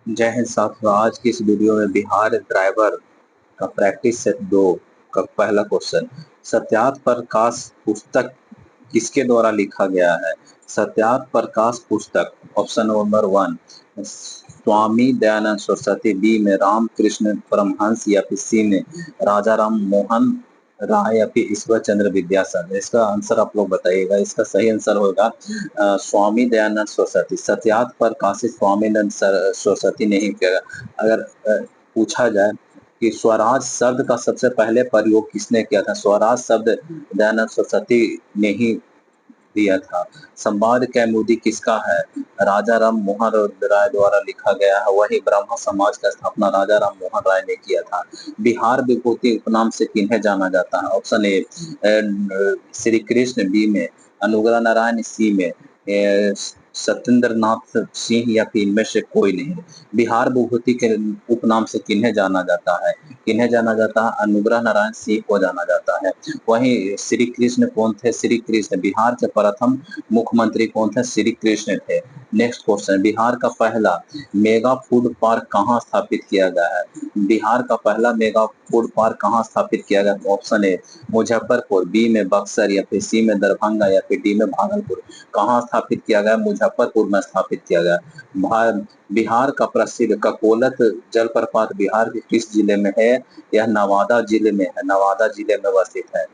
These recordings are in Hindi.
जय हिंद साथियों। आज की इस वीडियो में बिहार ड्राइवर का प्रैक्टिस सेट 2 का पहला क्वेश्चन। सत्यार्थ प्रकाश पुस्तक किसके द्वारा लिखा गया है? सत्यार्थ प्रकाश पुस्तक option number 1 Swami Dayanand Saraswati, B में रामकृष्ण परमहंस, या फिर सी में राजा राम मोहन राय, या फिर ईश्वर चंद्र विद्यासागर। इसका आंसर आप लोग बताइएगा। इसका सही आंसर होगा स्वामी दयानंद सरस्वती। सत्यार्थ पर काशी स्वामी दयानंद सरस्वती नहीं किया। अगर पूछा जाए कि स्वराज शब्द का सबसे पहले प्रयोग किसने किया था? स्वराज शब्द दयानंद सरस्वती ने ही दिया था। संवाद कौमुदी किसका है? राजा राम मोहन राय द्वारा लिखा गया है। वही ब्रह्म समाज का स्थापना राजा राम मोहन राय ने किया था। बिहार विभूति उपनाम से किन्हें जाना जाता है? Option A Shri Krishna, B में अनुग्रह नारायण, सी में सत्येंद्र नाथ सिंह, या फिर इनमें से कोई नहीं। बिहार विभूति के उपनाम से किन्हें जाना जाता है? किन्हें जाना जाता है? अनुग्रह नारायण सिंह को जाना जाता है। वहीं श्री कृष्ण कौन थे? श्री कृष्ण बिहार के प्रथम मुख्यमंत्री कौन थे? श्री कृष्ण थे। नेक्स्ट क्वेश्चन, बिहार का पहला मेगा फूड पार्क कहाँ स्थापित किया गया है? बिहार का पहला मेगा फूड पार्क कहाँ स्थापित किया गया? ऑप्शन ए मुजफ्फरपुर, बी में बक्सर, या फिर सी में दरभंगा, या फिर डी में भागलपुर। कहाँ स्थापित किया गया? मुजफ्फरपुर में स्थापित किया गया। बिहार का प्रसिद्ध ककोलत जलप्रपात बिहार के किस जिले में है? यह नवादा जिले में है। नवादा जिले में अवस्थित है।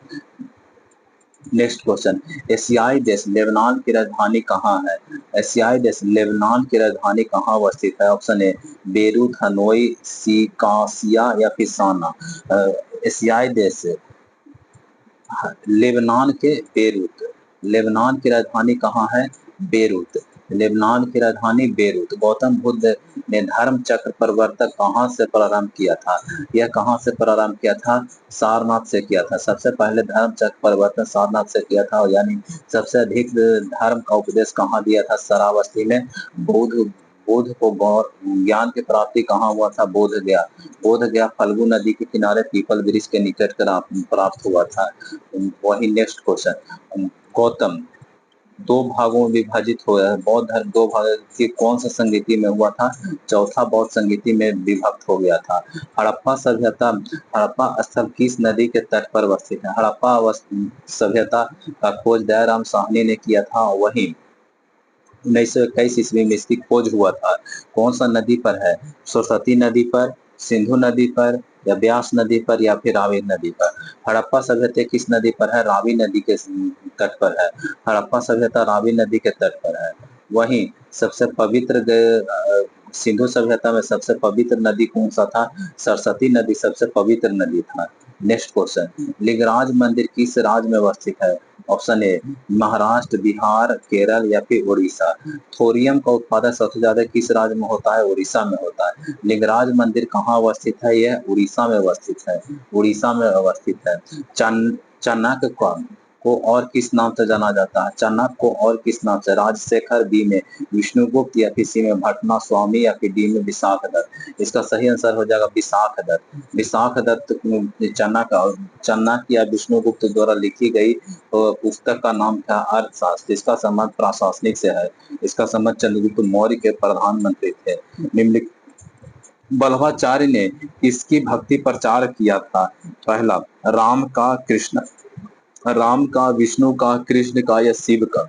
नेक्स्ट क्वेश्चन, एशियाई देश लेबनान की राजधानी कहाँ है? एशियाई देश लेबनान की राजधानी कहाँ अवस्थित है? ऑप्शन ए बेरूत, हनोई, सी कासिया, या फिर साना। एशियाई देश लेबनान के बेरूत। लेबनान की राजधानी कहाँ है? बेरूत। लेबनान की राजधानी बेरूत। गौतम बुद्ध ने धर्म चक्र परिवर्तन कहाँ से प्रारंभ किया था? यह कहाँ से प्रारंभ किया था? सारनाथ से किया था। सबसे पहले धर्म चक्र परिवर्तन सारनाथ से किया था। यानी सबसे अधिक धर्म का उपदेश कहाँ दिया था? शरावस्ती में। बुद्ध बुद्ध को ज्ञान की प्राप्ति कहाँ हुआ था? बोध गया। बोध गया फल्गु नदी के किनारे पीपल वृक्ष के निकट प्राप्त हुआ था। वही नेक्स्ट क्वेश्चन, गौतम दो भागों में विभाजित हुआ है। बौद्ध धर्म दो भाग की कौन सा संगीति में हुआ था? चौथा बौद्ध संगीति में विभक्त हो गया था। हड़प्पा सभ्यता, हड़प्पा स्थल किस नदी के तट पर अवस्थित है? हड़प्पा सभ्यता का खोज दयाराम साहनी ने किया था। वही 1921 ईस्वी में इसकी खोज हुआ था। कौन सा नदी पर है? सरस्वती नदी पर, सिंधु नदी पर, या ब्यास नदी पर, या फिर रावी नदी पर। हड़प्पा सभ्यता किस नदी पर है? रावी नदी के तट पर है। हड़प्पा सभ्यता रावी नदी के तट पर है। वहीं सबसे पवित्र सिंधु सभ्यता में सबसे पवित्र नदी कौन सा था? सरस्वती नदी सबसे पवित्र नदी था। नेक्स्ट क्वेश्चन, लिंगराज मंदिर किस राज्य में अवस्थित है? ऑप्शन ए महाराष्ट्र, बिहार, केरल, या फिर उड़ीसा। थोरियम का उत्पादन सबसे ज्यादा किस राज्य में होता है? उड़ीसा में होता है। लिंगराज मंदिर कहाँ अवस्थित है? यह उड़ीसा में अवस्थित है। उड़ीसा में अवस्थित है। चाणक्य को और किस नाम से जाना जाता है? चाणक्य को और किस नाम से? राजशेखर, बी में विष्णुगुप्त, या फिर सी में भटना स्वामी, या फिर डी में विशाख दत्त। इसका सही आंसर हो जाएगा विशाख दत्त। विशाख दत्त चाणक्य या विष्णुगुप्त द्वारा लिखी गई तो पुस्तक का नाम था अर्थशास्त्र। इसका संबंध प्रशासनिक से है। इसका संबंध चंद्रगुप्त मौर्य के प्रधानमंत्री थे। निम्नलिखित वल्लभाचार्य ने किसकी भक्ति प्रचार किया था? पहला राम का, विष्णु का, कृष्ण का, या शिव का।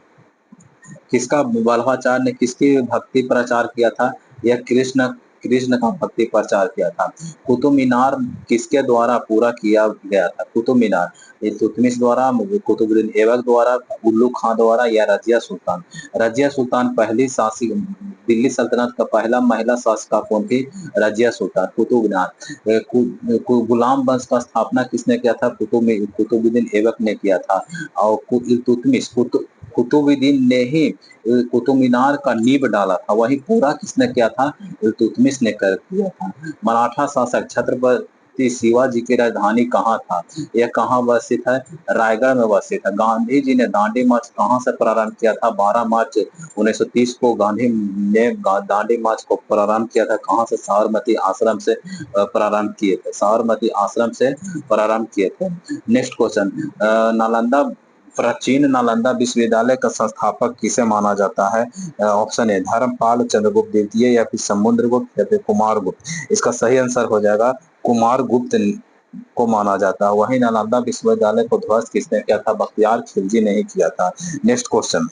किसका वल्लभाचार्य ने किसकी भक्ति प्रचार किया था? यह कृष्ण कृष्ण का भक्ति प्रचार किया था। कुतुब मीनार किसके द्वारा पूरा किया गया था? कुतुब मीनार इल्तुतमिश द्वारा, कुतुबुद्दीन ऐबक द्वारा, उल्लू खां द्वारा, या रजिया सुल्तान। रजिया सुल्तान पहली शासक, दिल्ली सल्तनत का पहला महिला शासिका कौन थी? रजिया सुल्तान। कुतुब मीनार गुलाम वंश का स्थापना किसने किया था? कुतुबुद्दीन ऐबक ने किया था। और इल्तुतमिश कुतुबुद्दीन ने ही कुतुब मीनार का नींव डाला था। वही पूरा किसने किया था? इल्तुतमिश ने कर किया था। मराठा शासक छत्रपति शिवाजी की राजधानी कहाँ था? यह कहाँ अवस्थित है? रायगढ़ में अवस्थित है। गांधी जी ने दांडी मार्च कहाँ से प्रारंभ किया था? 12 मार्च 1930 को गांधी ने दांडी मार्च को प्रारंभ किया था। कहाँ से? साबरमती आश्रम से प्रारंभ किए थे। साबरमती आश्रम से प्रारंभ किए थे। नेक्स्ट क्वेश्चन, नालंदा प्राचीन नालंदा विश्वविद्यालय का संस्थापक किसे माना जाता है? ऑप्शन ए धर्मपाल चंद्रगुप्त द्वितीय या फिर समुद्रगुप्त या फिर कुमारगुप्त। इसका सही आंसर हो जाएगा कुमारगुप्त को माना जाता है। वहीं नालंदा विश्वविद्यालय को ध्वस्त किसने किया था? बख्तियार खिलजी ने ही किया था। नेक्स्ट क्वेश्चन,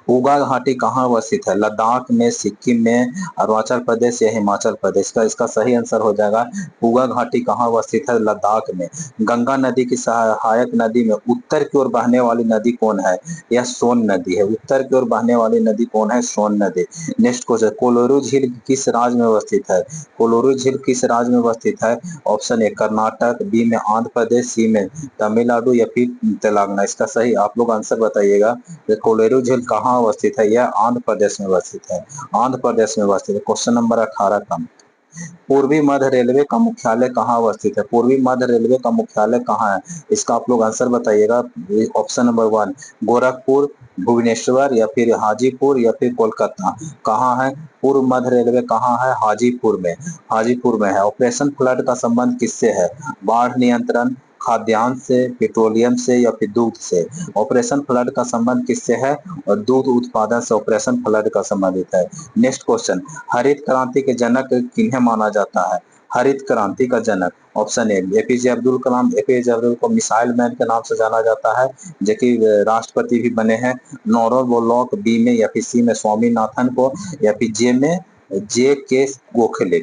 पूगा घाटी कहाँ अवस्थित है? लद्दाख में, सिक्किम में, अरुणाचल प्रदेश या हिमाचल प्रदेश का? इसका सही आंसर हो जाएगा पूगा घाटी कहाँ अवस्थित है? लद्दाख में। गंगा नदी की सहायक नदी में उत्तर की ओर बहने वाली नदी कौन है? यह सोन नदी है। उत्तर की ओर बहने वाली नदी कौन है? सोन नदी। नेक्स्ट क्वेश्चन, कोलोरू झील किस राज्य में अवस्थित है? कोलोरू झील किस राज्य में अवस्थित है? ऑप्शन ए कर्नाटक, बी में आंध्र प्रदेश, सी में तमिलनाडु या फिर तेलंगाना। इसका सही आप लोग आंसर बताइएगा। कोलेरू झील कहाँ अवस्थित है? यह आंध्र प्रदेश में अवस्थित है। आंध्र प्रदेश में अवस्थित है। क्वेश्चन नंबर 18 का, पूर्वी मध्य रेलवे का मुख्यालय कहाँ अवस्थित है? पूर्वी मध्य रेलवे का मुख्यालय कहाँ है? इसका आप लोग आंसर बताइएगा। ऑप्शन नंबर 1 गोरखपुर, भुवनेश्वर या फिर हाजीपुर या फिर कोलकाता। कहाँ है पूर्व मध्य रेलवे? कहाँ है? हाजीपुर में। हाजीपुर में है। ऑपरेशन फ्लड का संबंध किससे है? बाढ़ नियंत्रण, खाद्यान्न से, पेट्रोलियम से या फिर दूध से? ऑपरेशन फ्लड का संबंध किससे है? और दूध उत्पादन से ऑपरेशन फ्लड का संबंधित है। नेक्स्ट क्वेश्चन, हरित क्रांति के जनक किन्हें माना जाता है? हरित क्रांति का जनक, option A APJ Abdul Kalam. APJ Abdul को मिसाइल मैन के नाम से जाना जाता है, जो कि राष्ट्रपति भी बने हैं। नॉर्मन बोरलॉग, बी में या फिर सी में स्वामीनाथन को, या फिर जे में जे के गोखले।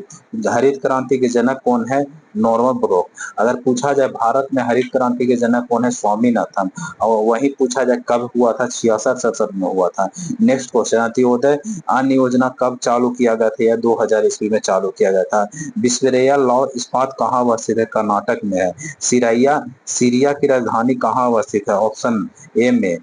हरित क्रांति के जनक कौन है? Norman Borlaug. अगर पूछा जाए भारत में हरित क्रांति के जनक कौन है? स्वामीनाथन। और वही पूछा जाए कब हुआ था? 66-67 में हुआ था। नेक्स्ट क्वेश्चन, अंत्योदय अन्न योजना कब चालू किया गया था? यह 2000 ईस्वी में चालू किया गया था। विस्परेया लौह इस्पात कहाँ अवस्थित है? कर्नाटक में है। सीरिया की राजधानी कहाँ अवस्थित है? ऑप्शन ए में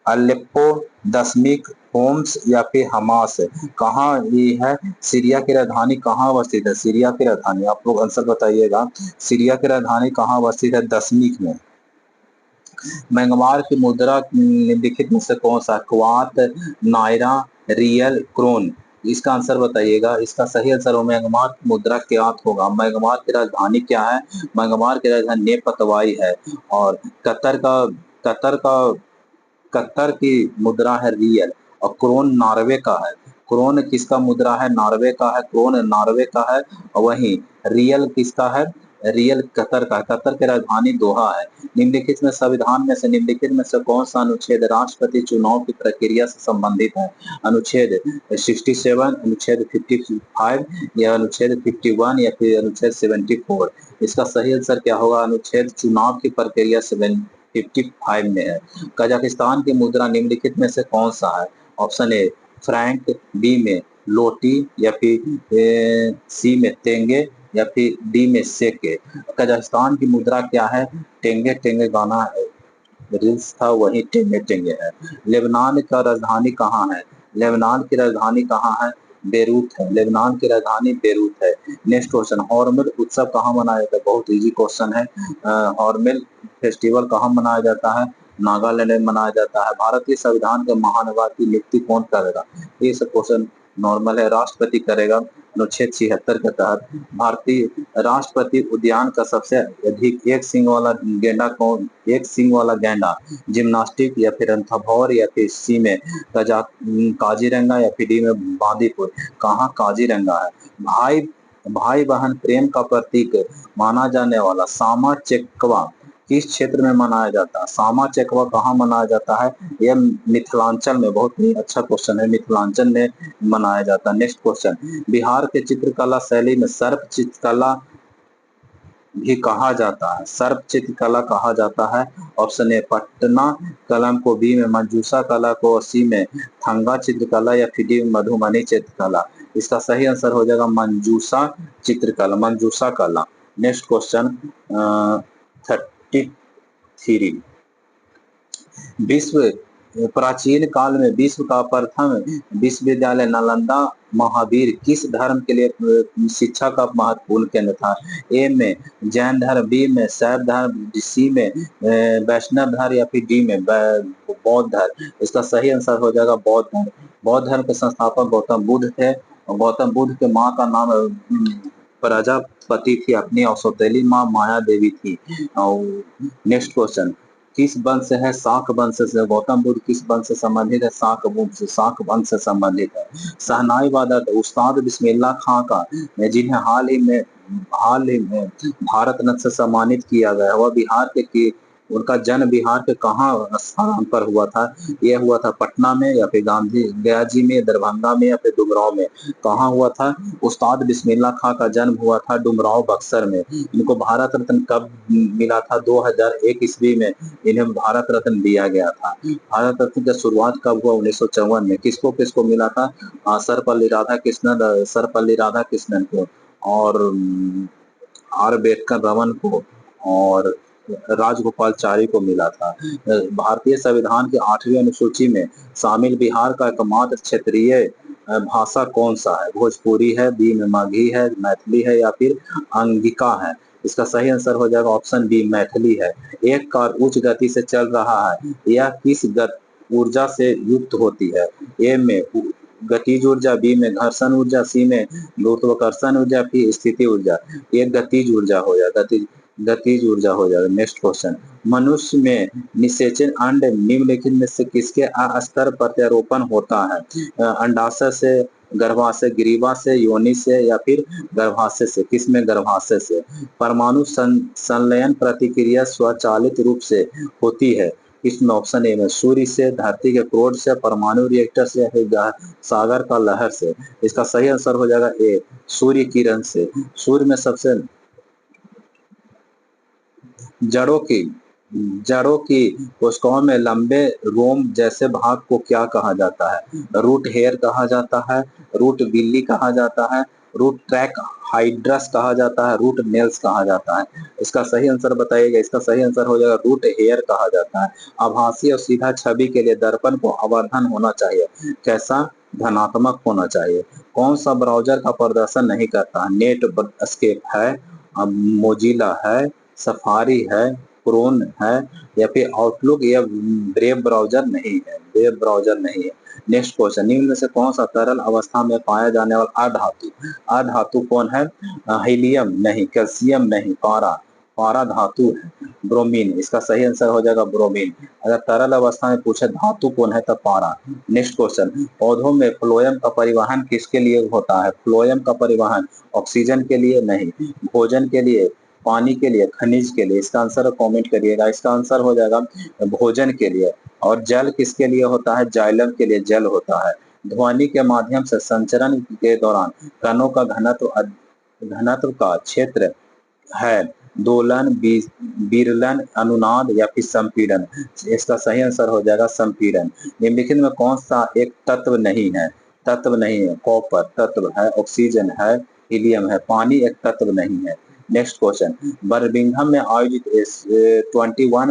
अलेप्पो, दशमिक, होम्स या फिर हमास। कहाँ ये है? सीरिया की राजधानी कहाँ अवस्थित है? सीरिया की राजधानी आप लोग आंसर बताइएगा। सीरिया की राजधानी कहाँ अवस्थित है? दशमिक में। मैंगमार की मुद्रा निम्नलिखित में से कौन सा? क्वात, नायरा, रियल, क्रोन। इसका आंसर बताइएगा। इसका सही आंसर हो मैंगमार की मुद्रा क्या होगा? मैंगमार की राजधानी क्या है? मैंगमार की राजधानी नेपतवाई है। और कतर का कतर की मुद्रा है रियल। और क्रोन नॉर्वे का है। क्रोन किसका मुद्रा है? नॉर्वे का है। क्रोन नॉर्वे का है। और वहीं रियल किसका है? रियल कतर का है। कतर की राजधानी दोहा है। निम्नलिखित में संविधान में से निम्नलिखित में से कौन सा अनुच्छेद राष्ट्रपति चुनाव की प्रक्रिया से संबंधित है? अनुच्छेद 67, अनुच्छेद 55 या अनुच्छेद 51 या फिर अनुच्छेद 74। इसका सही आंसर क्या होगा? अनुच्छेद चुनाव की प्रक्रिया 55 में है। कजाकिस्तान की मुद्रा निम्नलिखित में से कौन सा है? ऑप्शन ए फ्रैंक, बी में लोटी या फिर सी में तेंगे या फिर डी में सेके। कजाकिस्तान की मुद्रा क्या है? टेंगे टेंगे गाना रील्स था वही टेंगे टेंगे है। लेबनान का राजधानी कहाँ है? लेबनान की राजधानी कहाँ है? बेरूत है। लेबनान की राजधानी बेरूत है। नेक्स्ट क्वेश्चन, हॉर्नबिल उत्सव कहाँ मनाया जाता है? बहुत इजी क्वेश्चन है। हॉर्नबिल फेस्टिवल कहाँ मनाया जाता है? नागालैंड में मनाया जाता है। भारतीय संविधान के महानुभाव की नियुक्ति कौन करेगा? ये सब क्वेश्चन नॉर्मल है, राष्ट्रपति करेगा। अनुच्छेद 76 के तहत भारतीय राष्ट्रपति उद्यान का सबसे अधिक एक सींग वाला गेंडा कौन? एक सींग वाला गेंडा जिम्नास्टिक या फिर रणथंभौर या फिर सी में काजीरंगा या फिर डी में बांदीपुर। कहाँ? काजीरंगा है। भाई भाई बहन प्रेम का प्रतीक माना जाने वाला सामा चकेवा किस क्षेत्र में मनाया जाता है? सामा चकेवा कहाँ मनाया जाता है? यह मिथिलांचल में। बहुत ही अच्छा क्वेश्चन है। मिथिलांचल में मनाया जाता है। नेक्स्ट क्वेश्चन, बिहार के चित्रकला शैली में सर्प चित्रकला भी कहा जाता है। सर्प चित्रकला कहा जाता है। ऑप्शन ए पटना कलम को, बी में मंजूषा कला को, सी में थंगा चित्रकला या फिर डी में मधुबनी चित्रकला। इसका सही आंसर हो जाएगा मंजूषा चित्रकला, मंजूषा कला। नेक्स्ट क्वेश्चन 33, विश्व प्राचीन काल में विश्व का प्रथम विश्वविद्यालय नालंदा महावीर किस धर्म के लिए शिक्षा का महत्वपूर्ण केंद्र था? ए में जैन धर्म, बी में शैव धर्म, सी में वैष्णव धर्म या फिर डी में बौद्ध धर्म। इसका सही आंसर हो जाएगा बौद्ध धर्म। बौद्ध धर्म के संस्थापक गौतम बुद्ध थे। और गौतम बुद्ध के माँ का नाम प्रजापति थी, अपनी और सौतेली माँ माया देवी थी। और नेक्स्ट क्वेश्चन, किस वंश से है? शाक वंश से। गौतम बुद्ध किस वंश से संबंधित है? शाक वंश से संबंधित है। शहनाई वादक उस्ताद बिस्मिल्लाह खां का, जिन्हें हाल ही में भारत रत्न से सम्मानित किया गया, वह बिहार के उनका जन्म बिहार के कहाँ स्थान पर हुआ था? यह हुआ था पटना में, या फिर गांधी गया जी में, दरभंगा में, या फिर डुमरांव में? कहाँ हुआ था? उस्ताद बिस्मिल्लाह खां का जन्म हुआ था डुमरांव बक्सर में। इनको भारत रत्न कब मिला था? 2001 ईस्वी में इन्हें भारत रत्न दिया गया था। भारत रत्न की शुरुआत कब हुआ? 1954 में। किसको किसको मिला था? सर्वपल्ली राधाकृष्णन को, और आर अम्बेडकर रमन को, और राजगोपालचारी को मिला था। भारतीय संविधान की 8वीं अनुसूची में शामिल बिहार का एकमात्र क्षेत्रीय भाषा कौन सा है? भोजपुरी है, बी में माघी है, मैथिली है, या फिर अंगिका है? इसका सही आंसर हो जाएगा ऑप्शन बी, मैथिली है। एक कार उच्च गति से चल रहा है, यह किस ऊर्जा से युक्त होती है? ए में गतिज ऊर्जा, बी में घर्षण ऊर्जा, सी में गुरुत्वाकर्षण ऊर्जा, फिर स्थिति ऊर्जा। ये गतिज ऊर्जा हो जाएगा, गतिज ऊर्जा हो जाएगा। नेक्स्ट क्वेश्चन, मनुष्य में निषेचन अंड निम्नलिखित में से किसके अस्तर प्रत्यारोपण होता है? अंडाशय से, गर्भाशय, ग्रीवा से, योनि से, या फिर गर्भाशय से? किसमें? गर्भाशय से। परमाणु संलयन प्रतिक्रिया स्वचालित रूप से होती है किसमें? ऑप्शन ए में सूर्य से, धरती के क्रोध से, परमाणु रिएक्टर से, या फिर सागर का लहर से? इसका सही आंसर हो जाएगा ए, सूर्य किरण से। सूर्य में सबसे जड़ों की जड़ों की कोशिकाओं में लंबे रोम जैसे भाग को क्या कहा जाता है? रूट हेयर कहा जाता है, रूट बिल्ली कहा जाता है, रूट ट्रैक हाइड्रस कहा जाता है, रूट नेल्स कहा जाता है? इसका सही आंसर बताइएगा। इसका सही आंसर हो जाएगा रूट हेयर कहा जाता है। आभासी और सीधा छवि के लिए दर्पण को आवर्धन होना चाहिए, कैसा? धनात्मक होना चाहिए। कौन सा ब्राउजर का प्रदर्शन नहीं करता? नेट एस्केप है, मोजिला है, सफारी है, क्रोन है, या फिर आउटलुक, या ब्रेव ब्राउजर नहीं है? ब्रेव ब्राउजर नहीं है। नेक्स्ट क्वेश्चन, निम्न में से कौन सा तरल अवस्था में पाया जाने वाला अधातु? अधातु कौन है? हीलियम नहीं, कैल्शियम नहीं, पारा, पारा धातु है। ब्रोमीन, इसका सही आंसर हो जाएगा ब्रोमीन। अगर तरल अवस्था में पूछे धातु कौन है तो पारा। नेक्स्ट क्वेश्चन, पौधों में फ्लोएम का परिवहन किसके लिए होता है? फ्लोएम का परिवहन ऑक्सीजन के लिए नहीं, भोजन के लिए, पानी के लिए, खनिज के लिए? इसका आंसर कमेंट करिएगा। इसका आंसर हो जाएगा भोजन के लिए। और जल किसके लिए होता है? जाइलम के लिए जल होता है। ध्वनि के माध्यम से संचरण के दौरान कणों का घनत्व का क्षेत्र है दोलन, विरलन, अनुनाद, या फिर संपीड़न? इसका सही आंसर हो जाएगा संपीड़न। निम्नलिखित में कौन सा एक तत्व नहीं है? तत्व नहीं है, कॉपर तत्व है, ऑक्सीजन है, हीलियम है, पानी एक तत्व नहीं है। नेक्स्ट क्वेश्चन, बर्मिंघम में आयोजित 21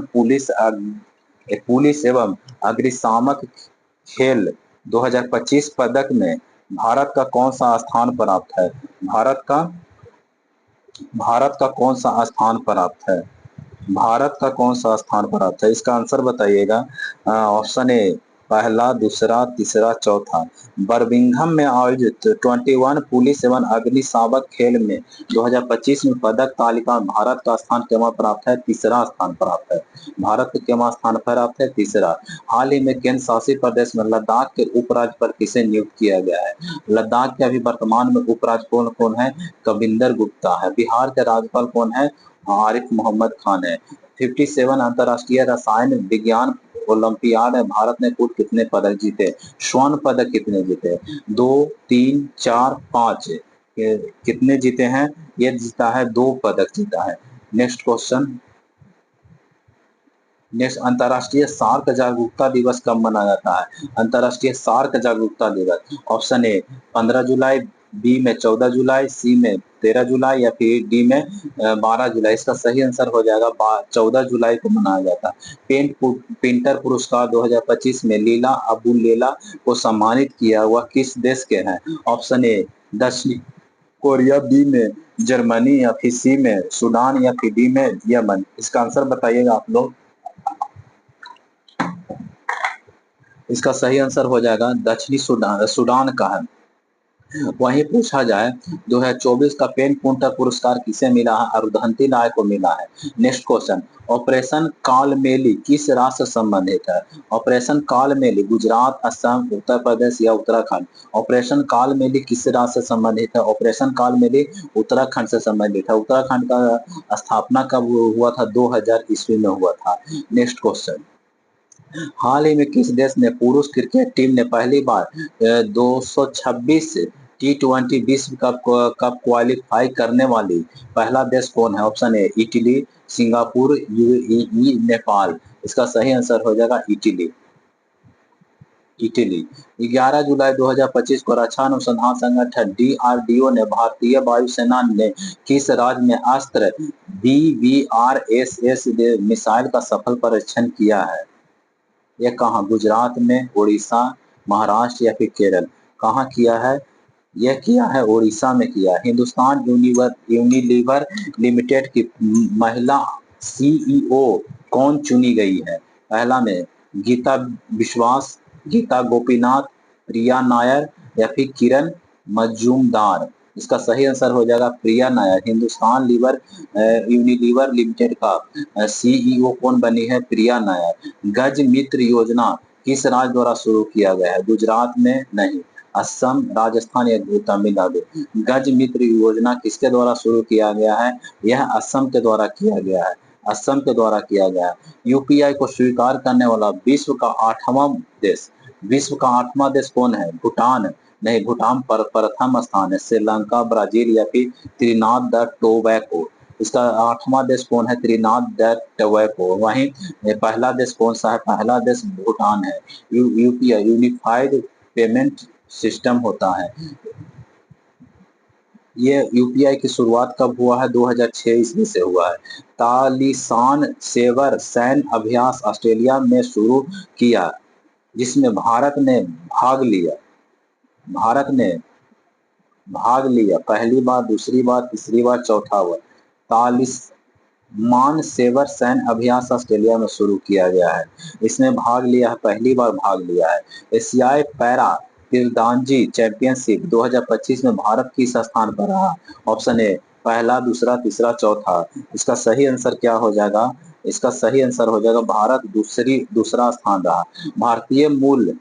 पुलिस एवं अग्निशामक खेल 2025 पदक में भारत का कौन सा स्थान प्राप्त है? भारत का कौन सा स्थान प्राप्त है? भारत का कौन सा स्थान प्राप्त है? इसका आंसर बताइएगा। ऑप्शन ए पहला, दूसरा, तीसरा, चौथा। बर्मिंघम में आयोजित 21 पुलिस एवं अग्निशामक खेल में 2025 में पदक तालिका में भारत का स्थान केवल प्राप्त है? तीसरा स्थान प्राप्त है। भारत का केवल स्थान प्राप्त है? तीसरा। हाल ही में केंद्र शासित प्रदेश में लद्दाख के उपराज्यपाल किसे नियुक्त किया गया है? लद्दाख के अभी वर्तमान में उपराज्यपाल कौन है? कविंदर गुप्ता है। बिहार के राज्यपाल कौन है? आरिफ मोहम्मद खान है। 57 अंतरराष्ट्रीय रसायन विज्ञान ओलंपियाड में भारत ने कुल कितने पदक जीते? स्वर्ण पदक कितने जीते? 2, 3, 4, 5? कितने जीते हैं? ये जीता है 2 पदक जीता है। नेक्स्ट क्वेश्चन, नेक्स्ट, अंतरराष्ट्रीय सार्क जागरूकता दिवस कब मनाया जाता है? अंतरराष्ट्रीय सार्क जागरूकता दिवस, ऑप्शन ए 15 जुलाई, बी में 14 जुलाई, सी में 13 जुलाई, या फिर डी में 12 जुलाई? इसका सही आंसर हो जाएगा 14 जुलाई को मनाया जाता है। पेंटर पुरस्कार 2025 में लीला अबुलेला को सम्मानित किया हुआ किस देश के हैं? ऑप्शन ए दक्षिण कोरिया, बी में जर्मनी, या फिर सी में सूडान, या फिर डी में यमन? इसका आंसर बताइएगा आप लोग। इसका सही आंसर हो जाएगा दक्षिणी सूडान का है। वहीं पूछा जाए 2024 का पेन पुरस्कार पुरस्कार किसे मिला है? अरुंधति राय को मिला है। नेक्स्ट क्वेश्चन, ऑपरेशन कालमेली किस राज्य से संबंधित है? ऑपरेशन कालमेली गुजरात, असम, उत्तर प्रदेश या उत्तराखंड? ऑपरेशन कालमेली किस राज्य से संबंधित है? ऑपरेशन कालमेली उत्तराखंड से संबंधित है। उत्तराखंड का स्थापना कब हुआ था? 2000 ईस्वी में हुआ था। नेक्स्ट क्वेश्चन, हाल ही में किस देश ने पुरुष क्रिकेट टीम ने पहली बार 226 T20 विश्व कप क्वालिफाई करने वाली पहला देश कौन है? ऑप्शन ए इटली, सिंगापुर, यूएई, नेपाल। इसका सही आंसर हो जाएगा इटली। इटली। 11 जुलाई 2025 को रक्षा अनुसंधान संगठन डीआरडीओ ने भारतीय वायुसेना ने किस राज्य में अस्त्र BVRSS मिसाइल का सफल परीक्षण किया है? यह कहाँ? गुजरात में, उड़ीसा, महाराष्ट्र या फिर केरल? कहाँ किया है? यह किया है उड़ीसा में किया है। हिंदुस्तान यूनिलीवर लिमिटेड की महिला सीईओ कौन चुनी गई है? पहला में गीता विश्वास, गीता गोपीनाथ, प्रिया नायर या फिर किरण मजूमदार? इसका सही आंसर हो जाएगा प्रिया नायर। हिंदुस्तान यूनिलीवर लिमिटेड का सीईओ कौन बनी है? प्रिया नायर। गज मित्र योजना किस राज्य द्वारा शुरू किया गया है? गुजरात में नहीं, असम, राजस्थान या तमिलनाडु? गज मित्र योजना किसके द्वारा शुरू किया गया है? यह असम के द्वारा किया गया है। असम के द्वारा किया गया है। यूपीआई को स्वीकार करने वाला विश्व का आठवां देश कौन है? भूटान नहीं, भूटान पर प्रथम स्थान है। श्रीलंका, ब्राजील या फिर त्रिनाद द टोबैको? इसका आठवां देश कौन है? त्रिनाद द टोबैको। वहीं पहला देश कौन सा है? पहला देश भूटान है। यूपीआई यूनिफाइड पेमेंट सिस्टम होता है। ये यूपीआई की शुरुआत कब हुआ है? 2006 ईस्वी से हुआ है। तालिसान सेवर सैन्य अभ्यास ऑस्ट्रेलिया में शुरू किया, जिसमें भारत ने भाग लिया पहली बार, दूसरी बार, तीसरी बार, चौथा बार। तालिमान सेवर सैन्य अभ्यास ऑस्ट्रेलिया में शुरू किया गया है। इसमें भाग लिया है, पहली बार भाग लिया है। एशियाई पैरा तीरंदाजी चैंपियनशिप 2025 में भारत किस स्थान पर रहा? ऑप्शन ए पहला, दूसरा, तीसरा, चौथा? इसका सही आंसर क्या हो जाएगा? इसका सही आंसर हो जाएगा भारत दूसरा स्थान रहा। भारतीय मूल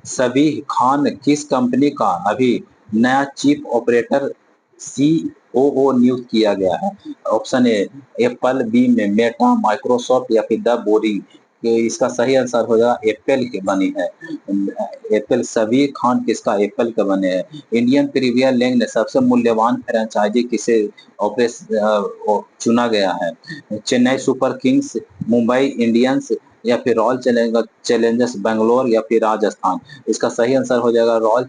सबीह खान किस कंपनी का अभी नया चीफ ऑपरेटर COO नियुक्त किया गया है? ऑप्शन ए एप्पल, बी में मेटा, माइक्रोसॉफ्ट या फिर द बोरिंग? इसका सही आंसर हो जाएगा एप्पल के बने हैं। एप्पल, सबीर खान किसका? एप्पल के बने हैं। इंडियन प्रीमियर लीग ने सबसे मूल्यवान फ्रेंचाइजी किसे चुना गया है? Chennai super Kings, Mumbai Indians या फिर रॉयल चैलेंजर्स बैंगलोर या फिर राजस्थान? इसका सही आंसर हो जाएगा रॉयल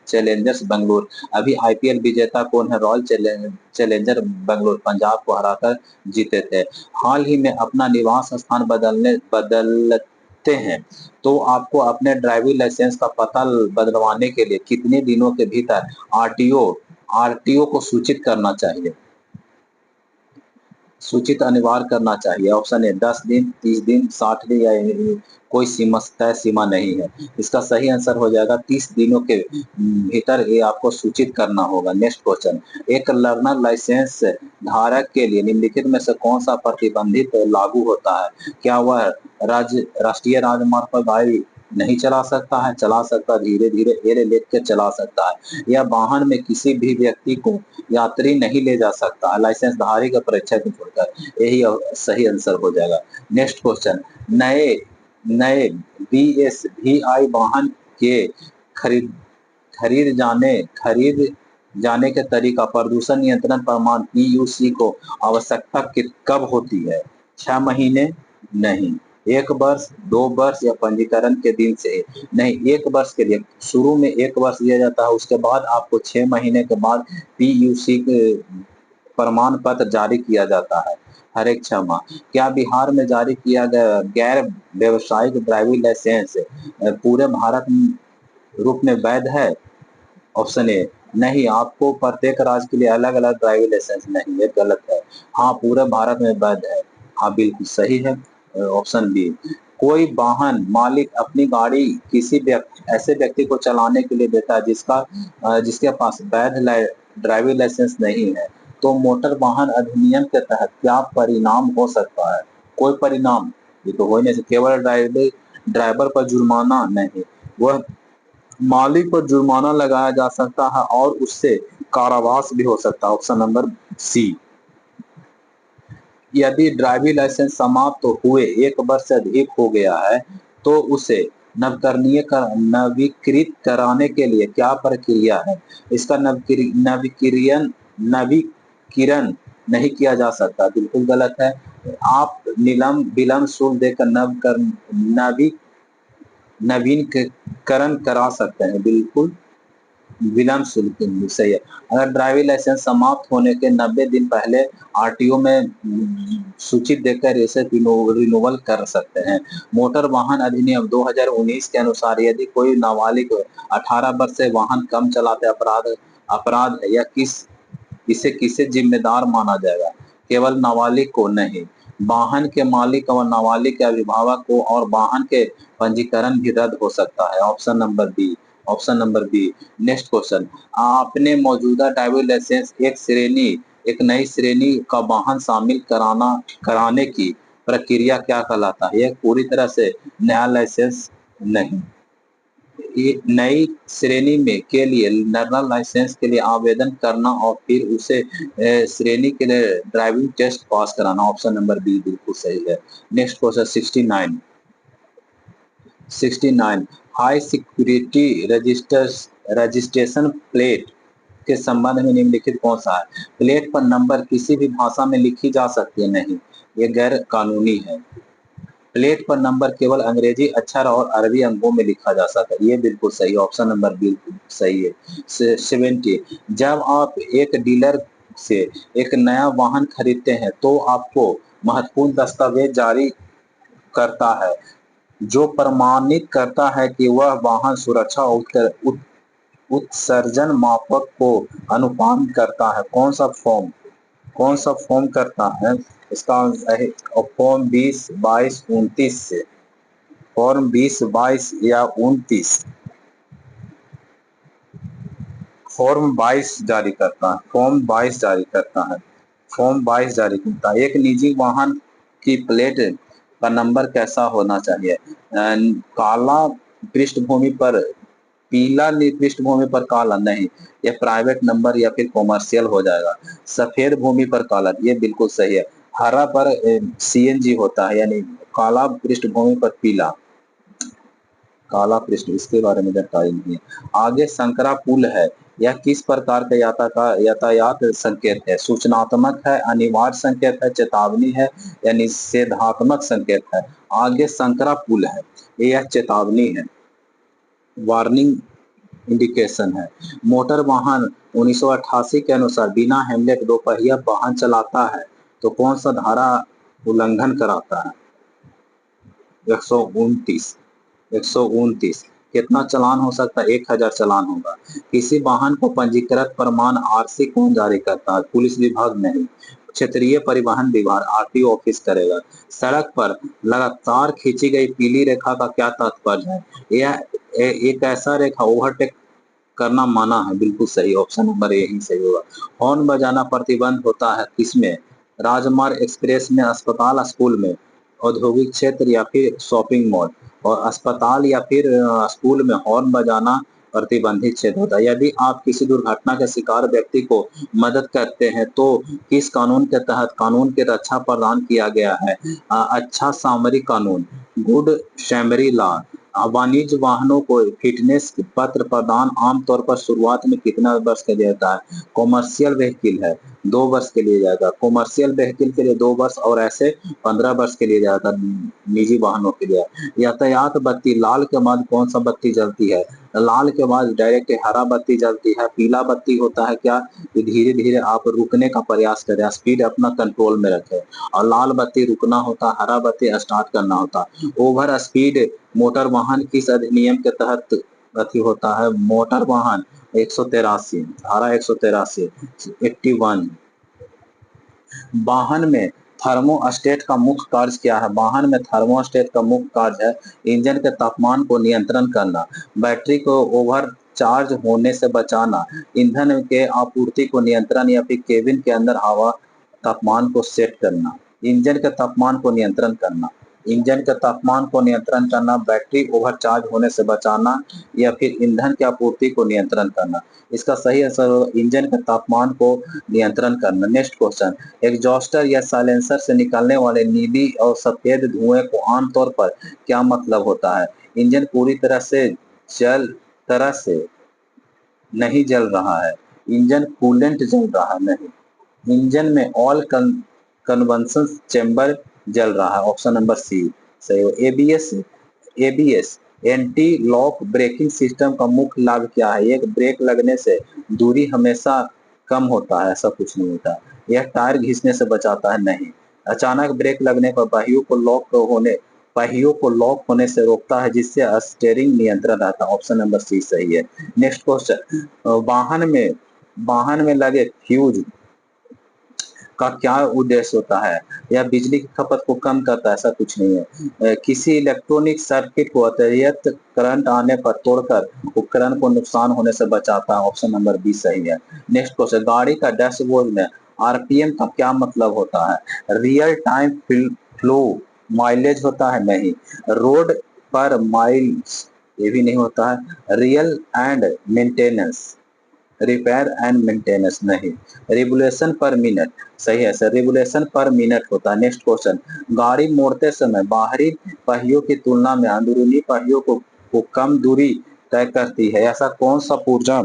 चैलेंजर्स बैंगलोर। अभी आईपीएल विजेता कौन है? रॉयल चैलेंजर बैंगलोर पंजाब को हराकर जीते थे। हाल ही में अपना निवास स्थान बदलते हैं तो आपको अपने ड्राइविंग लाइसेंस का पता बदलवाने के लिए कितने दिनों के भीतर आरटीओ को सूचित अनिवार्य करना चाहिए? ऑप्शन ए 10 दिन, 30 दिन, 60 दिन या कोई तय सीमा नहीं है। इसका सही आंसर हो जाएगा 30 दिनों के भीतर ये आपको सूचित करना होगा। नेक्स्ट क्वेश्चन, एक लर्नर लाइसेंस धारक के लिए निम्नलिखित में से कौन सा प्रतिबंधित लागू होता है? क्या वह राष्ट्रीय राजमार्ग पर गाड़ी नहीं चला सकता है? चला सकता, धीरे धीरे एयर लेट के चला सकता है, या वाहन में किसी भी व्यक्ति को यात्री नहीं ले जा सकता लाइसेंस धारी का परीक्षा को छोड़कर? यही सही आंसर हो जाएगा। नेक्स्ट क्वेश्चन, नए नए BSVI वाहन के खरीद खरीद जाने के तरीका प्रदूषण नियंत्रण प्रमाण PUC को आवश्यकता कब होती है? 6 महीने नहीं, 1 वर्ष, 2 वर्ष या पंजीकरण के दिन से? नहीं, 1 वर्ष के लिए। शुरू में 1 वर्ष दिया जाता है, उसके बाद आपको 6 महीने के बाद PUC प्रमाण पत्र जारी किया जाता है हर एक 6 माह। क्या बिहार में जारी किया गया गैर व्यावसायिक ड्राइविंग लाइसेंस पूरे भारत रूप में वैध है? ऑप्शन ए नहीं, आपको प्रत्येक राज्य के लिए अलग अलग ड्राइविंग लाइसेंस नहीं, ये गलत है। हाँ, पूरे भारत में वैध है। हाँ, बिल्कुल सही है ऑप्शन बी। कोई वाहन मालिक अपनी गाड़ी किसी ऐसे व्यक्ति को चलाने के लिए देता है जिसके पास वैध ड्राइविंग लाइसेंस नहीं है, तो मोटर वाहन अधिनियम के तहत क्या परिणाम हो सकता है? कोई परिणाम ये तो हो ही नहीं सकता। केवल ड्राइवर पर जुर्माना नहीं, वह मालिक पर जुर्माना लगाया जा सकता है और उससे कारावास भी हो सकता है। Option number C. यदि ड्राइविंग लाइसेंस समाप्त तो हुए 1 वर्ष से अधिक हो गया है, तो उसे नवीकृत कराने के लिए क्या प्रक्रिया है? इसका नवीकरण नहीं किया जा सकता, बिल्कुल गलत है। आप विलंब शुल्क देकर नवीकरण करा सकते हैं, बिल्कुल विलंब शुल्क सही है। अगर ड्राइविंग लाइसेंस समाप्त होने के 90 दिन पहले आरटीओ में सूचित देकर इसे रिन्यूअल कर सकते हैं। मोटर वाहन अधिनियम 2019 के अनुसार यदि कोई नाबालिग 18 वर्ष से वाहन कम चलाते अपराध अपराध है या इसे किसे जिम्मेदार माना जाएगा? केवल नाबालिग को नहीं, वाहन के मालिक और नाबालिग के अभिभावक को और वाहन के पंजीकरण भी रद्द हो सकता है। Option number B. Option number B. Next question, आपने मौजूदा ड्राइविंग लाइसेंस एक नई श्रेणी का वाहन शामिल कराने की प्रक्रिया क्या कहलाता है? यह पूरी तरह से नया लाइसेंस नहीं, ये नई श्रेणी में के लिए लर्नर लाइसेंस के लिए आवेदन करना और फिर उसे श्रेणी के लिए ड्राइविंग टेस्ट पास कराना। ऑप्शन नंबर बी बिल्कुल सही है। Next question 69 high security registration plate के संबंध में निम्नलिखित कौन सा है? प्लेट पर नंबर किसी भी भाषा में लिखी जा सकती है, नहीं, ये गैर कानूनी है। प्लेट पर नंबर केवल अंग्रेजी अक्षर और अरबी अंकों में लिखा जा सकता है, ये बिल्कुल सही है। ऑप्शन नंबर बिल्कुल सही है। 70 जब आप एक डीलर से एक नया वाहन खरीदते हैं तो आपको महत्वपूर्ण दस्तावेज जारी करता है जो प्रमाणित करता है कि वह वाहन सुरक्षा उत्सर्जन मापक को अनुपालन करता है। कौन सा फॉर्म करता है? इसका फॉर्म 20, 22, 29 से फॉर्म 20, 22 या 29 फॉर्म 22 जारी करता है। फॉर्म 22 जारी करता है। फॉर्म 22 जारी करता है। एक निजी वाहन की प्लेट का नंबर कैसा होना चाहिए? काला पृष्ठभूमि पर पीला पृष्ठभूमि पर काला नहीं, ये प्राइवेट नंबर या फिर कॉमर्शियल हो जाएगा। सफेद भूमि पर काला, ये बिल्कुल सही है। हरा पर सीएनजी होता है, यानी काला पृष्ठभूमि पर पीला। काला पृष्ठ, इसके बारे में जानकारी नहीं है। आगे संकरा पुल है, यह किस प्रकार का यातायात संकेत है? सूचनात्मक है, अनिवार्य संकेत है, चेतावनी है या निषेधात्मक संकेत है? आगे संकरा पुल है, यह चेतावनी है, वार्निंग इंडिकेशन है। मोटर वाहन 1988 के अनुसार बिना हेलमेट दोपहिया वाहन चलाता है तो कौन सा धारा उल्लंघन कराता है? 129। 129 कितना चालान हो सकता है? 1000 चालान होगा। किसी वाहन को पंजीकृत प्रमाण आरसी कौन जारी करता है? पुलिस विभाग नहीं, क्षेत्रीय परिवहन विभाग आरटीओ ऑफिस करेगा। सड़क पर लगातार खींची गई पीली रेखा का क्या तात्पर्य है? यह एक ऐसा रेखा ओवरटेक करना माना है, बिल्कुल सही। ऑप्शन नंबर यही सही होगा। हॉर्न बजाना प्रतिबंध होता है किसमें? राजमार्ग, एक्सप्रेस में, अस्पताल, स्कूल में, औद्योगिक क्षेत्र या फिर शॉपिंग मॉल। और अस्पताल या फिर स्कूल में हॉर्न बजाना प्रतिबंधित क्षेत्र होता है। यदि आप किसी दुर्घटना के शिकार व्यक्ति को मदद करते हैं तो किस कानून के तहत कानून की रक्षा प्रदान किया गया है? अच्छा सामरिक कानून, गुड सैमरी लॉ। वाणिज्य वाहनों को फिटनेस पत्र प्रदान आमतौर पर शुरुआत में कितना वर्ष के लिए होता है? कॉमर्शियल व्हीकल है 2 वर्ष के लिए जाएगा। कॉमर्शियल व्हीकल के लिए 2 वर्ष और ऐसे 15 वर्ष के लिए जाता निजी वाहनों के लिए। यातायात बत्ती, लाल के बाद कौन सा बत्ती जलती है? लाल के बाद डायरेक्ट हरा बत्ती जलती है। पीला बत्ती होता है क्या? धीरे धीरे आप रुकने का प्रयास करें, स्पीड अपना कंट्रोल में रखें। और लाल बत्ती रुकना होता, हरा बत्ती स्टार्ट करना होता। ओवर स्पीड मोटर वाहन किस अधिनियम के तहत अति होता है? मोटर वाहन 183, धारा 183, 81। वाहन में थर्मोस्टेट का मुख्य कार्य क्या है? वाहन में थर्मोस्टेट का मुख्य कार्य है इंजन के तापमान को नियंत्रण करना, बैटरी को ओवर चार्ज होने से बचाना, ईंधन के आपूर्ति को नियंत्रण या फिर केबिन के अंदर हवा तापमान को सेट करना। इंजन के तापमान को नियंत्रण करना, इंजन के तापमान को नियंत्रण करना, बैटरी ओवरचार्ज होने से बचाना या फिर ईंधन की आपूर्ति को नियंत्रण करना। इसका सही आंसर होगा इंजन के तापमान को नियंत्रण करना। नेक्स्ट क्वेश्चन, एग्जॉस्टर या साइलेंसर से निकलने वाले नीली और सफेद धुएं को आमतौर पर क्या मतलब होता है? इंजन पूरी तरह से नहीं जल रहा है, इंजन कूलेंट जल रहा है, नहीं, इंजन में ऑयल कन्वेंशन चेंबर जल रहा है, ऑप्शन नंबर सी सही हो। ABS ABS anti lock braking system का मुख्य लाभ क्या है? एक ब्रेक लगने से दूरी हमेशा कम होता है, ऐसा कुछ नहीं होता। यह टायर घिसने से बचाता है, नहीं। अचानक ब्रेक लगने पर पहियों को लॉक होने से रोकता है, जिससे स्टीयरिंग नियंत्रण रहता है, ऑप्शन नंबर सी सही है। नेक्स्ट क्वेश्चन, वाहन में लगे फ्यूज का क्या उद्देश्य होता है? यह बिजली की खपत को कम करता है, ऐसा कुछ नहीं है। किसी इलेक्ट्रॉनिक सर्किट को अतिरिक्त करंट आने पर तोड़कर उपकरण को नुकसान होने से बचाता है, ऑप्शन नंबर बी सही है। नेक्स्ट क्वेश्चन, गाड़ी का डैशबोर्ड में आरपीएम का क्या मतलब होता है? रियल टाइम फ्लो माइलेज होता है, नहीं। रोड पर माइल्स, ये भी नहीं होता है। Real and maintenance, repair and maintenance, नहीं। रिवोल्यूशन पर मिनट, सही है सर, रिवोल्यूशन पर मिनट होता है। नेक्स्ट क्वेश्चन, गाड़ी मोड़ते समय बाहरी पहियों की तुलना में अंदरूनी पहियों को कम दूरी तय करती है, ऐसा कौन सा पुर्जा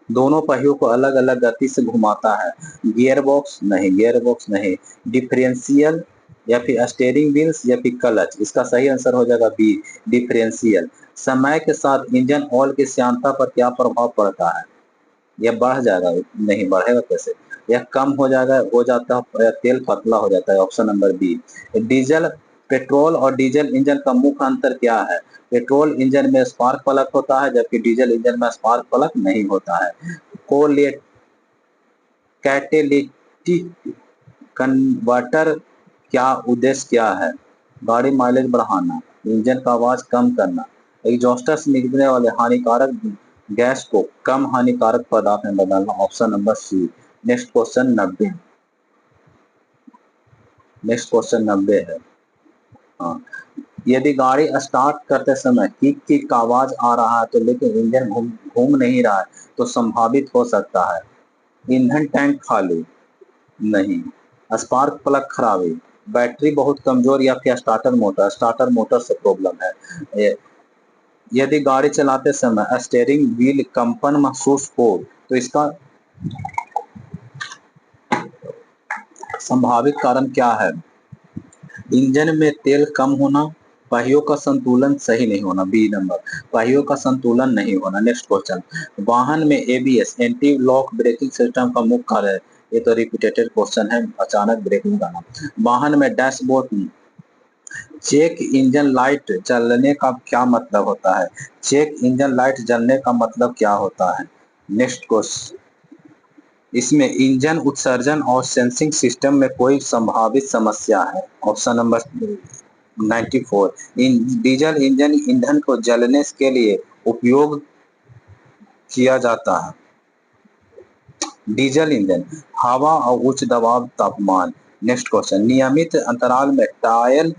दोनों पहियों को अलग अलग गति से घुमाता है? गियर बॉक्स, नहीं, गियर बॉक्स नहीं। डिफरेंशियल या फिर स्टीयरिंग व्हील्स या फिर क्लच, इसका सही आंसर हो जाएगा बी, डिफरेंशियल। समय के साथ इंजन ऑयल की श्यानता पर क्या प्रभाव पड़ता है? यह बढ़ जाएगा, नहीं बढ़ेगा कैसे, यह कम हो जाएगा, हो जाता है, तेल पतला हो जाता है, option number B. Diesel petrol और डीजल इंजन का मुख्य अंतर क्या है? पेट्रोल इंजन में स्पार्क प्लग होता है, जबकि डीजल इंजन में स्पार्क प्लग नहीं होता है। कोलेट कैटेलिटिक कन्वर्टर क्या उद्देश्य क्या है? गाड़ी माइलेज बढ़ाना, इंजन का आवाज कम करना, एग्जॉस्टर से निकलने वाले हानिकारक गैस को कम हानिकारक पदार्थ में बदलना, option number C. Next question 90, next question 90 है। हाँ, यदि गाड़ी स्टार्ट करते समय किक किक का आवाज आ रहा है तो लेकिन इंजन घूम नहीं रहा है, तो संभावित हो सकता है ईंधन टैंक खाली, नहीं, स्पार्क प्लग खराबी, बैटरी बहुत कमजोर या फिर स्टार्टर मोटर से प्रॉब्लम है। यदि गाड़ी चलाते समय स्टीयरिंग व्हील कंपन महसूस हो तो इसका संभावित कारण क्या है? इंजन में तेल कम होना, पहियों का संतुलन सही नहीं होना, बी नंबर, पहियों का संतुलन नहीं होना। नेक्स्ट क्वेश्चन, वाहन में ABS anti lock braking system का मुख्य कार्य है? ये तो रिपीटेटेड क्वेश्चन है, अचानक ब्रेक लगाना। वाहन में डैशबोर्ड चेक इंजन लाइट जलने का क्या मतलब होता है? चेक इंजन लाइट जलने का मतलब क्या होता है? नेक्स्ट क्वेश्चन, इसमें इंजन उत्सर्जन और सेंसिंग सिस्टम में कोई संभावित समस्या है, ऑप्शन नंबर 94। डीजल इंजन ईंधन को जलने के लिए उपयोग किया जाता है। डीजल इंजन हवा और उच्च दबाव तापमान। नेक्स्ट क्वेश्चन, नियमित अंतराल में टायर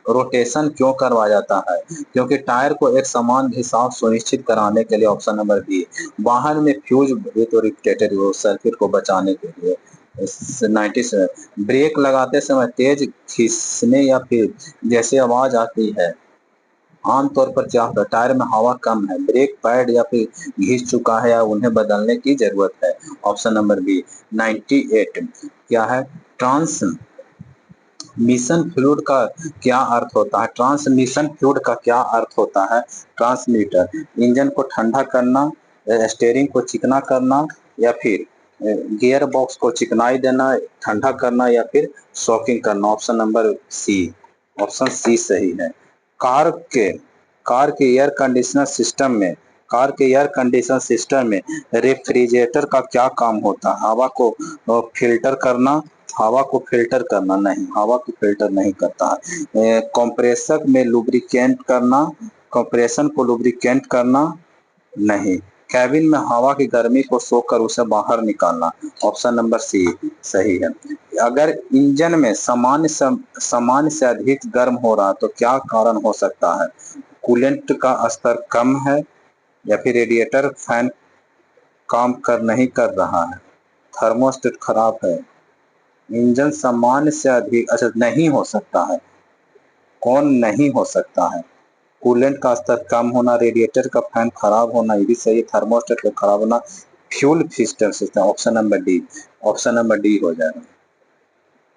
रोटेशन क्यों करवाया जाता है? क्योंकि टायर को एक समान हिसाब सुनिश्चित कराने के लिए, ऑप्शन नंबर बी। वाहन में फ्यूज, ये तो रिपीटेटेड सर्किट को बचाने के लिए। 97, ब्रेक लगाते समय तेज खींचने या फिर जैसे आवाज आती है, आमतौर पर क्या होता है? टायर में हवा कम है, ब्रेक पैड या फिर घिस चुका है या उन्हें बदलने की जरूरत है, ऑप्शन नंबर बी। 98 क्या है? ट्रांसमिशन फ्लूइड का क्या अर्थ होता है? ट्रांसमिशन फ्लूइड का क्या अर्थ होता है? ट्रांसमीटर, इंजन को ठंडा करना, स्टीयरिंग को चिकना करना या फिर गियर बॉक्स को चिकनाई देना, ठंडा करना या फिर शॉकिंग करना, option number C, option C सही है। कार के कार के एयर कंडीशनर सिस्टम में कार के एयर कंडीशनर सिस्टम में रेफ्रिजरेटर का क्या काम होता है? हवा को फिल्टर करना, हवा को फिल्टर करना, नहीं, हवा को फिल्टर नहीं करता है। कंप्रेसर में लुब्रिकेंट करना, कंप्रेशन को लुब्रिकेंट करना, नहीं। कैबिन में हवा की गर्मी को सोखकर उसे बाहर निकालना, ऑप्शन नंबर सी सही है। अगर इंजन में सामान्य से अधिक गर्म हो रहा तो क्या कारण हो सकता है? कूलेंट का स्तर कम है, या फिर रेडिएटर फैन काम नहीं कर रहा है, थर्मोस्टेट खराब है, इंजन सामान्य से अधिक, अच्छा नहीं हो सकता है, कौन नहीं हो सकता है? कूलेंट का स्तर कम होना, रेडिएटर का फैन खराब होना, ये भी सही, थर्मोस्टेट का खराब होना, fuel filter system, option number D हो जाएगा।